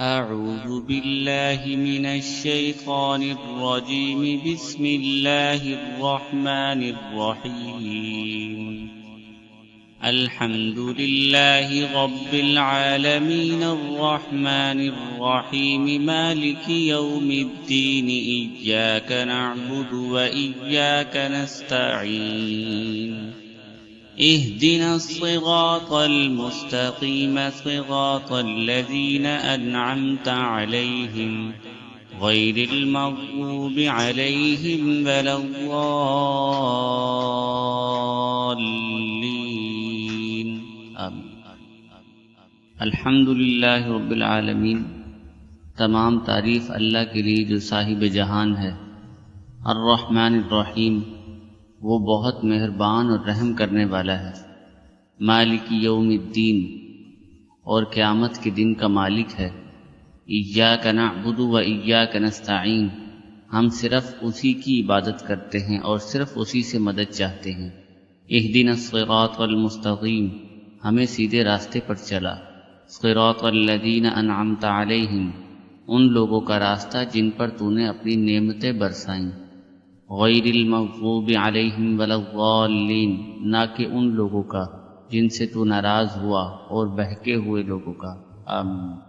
أعوذ بالله من الشيطان الرجيم. بسم الله الرحمن الرحيم. الحمد لله رب العالمين الرحمن الرحيم مالك يوم الدين. إياك نعبد وإياك نستعين. اهدنا الصراط المستقيم صراط الذين أنعمت عليهم غير المغضوب عليهم ولا الضالين. الحمدللہ رب العالمین. تمام تعریف اللہ کے لیے جو صاحب جہان ہے. الرحمن الرحیم، وہ بہت مہربان اور رحم کرنے والا ہے. مالک یوم الدین، اور قیامت کے دن کا مالک ہے. ایاک نعبد و ایاک نستعین، ہم صرف اسی کی عبادت کرتے ہیں اور صرف اسی سے مدد چاہتے ہیں. اہدنا الصراط المستقیم، ہمیں سیدھے راستے پر چلا. صراط الذین انعمت علیہم، ان لوگوں کا راستہ جن پر تو نے اپنی نعمتیں برسائیں. غیر المغضوب علیہم ولا الضالین، نہ کہ ان لوگوں کا جن سے تو ناراض ہوا اور بہکے ہوئے لوگوں کا. آمین.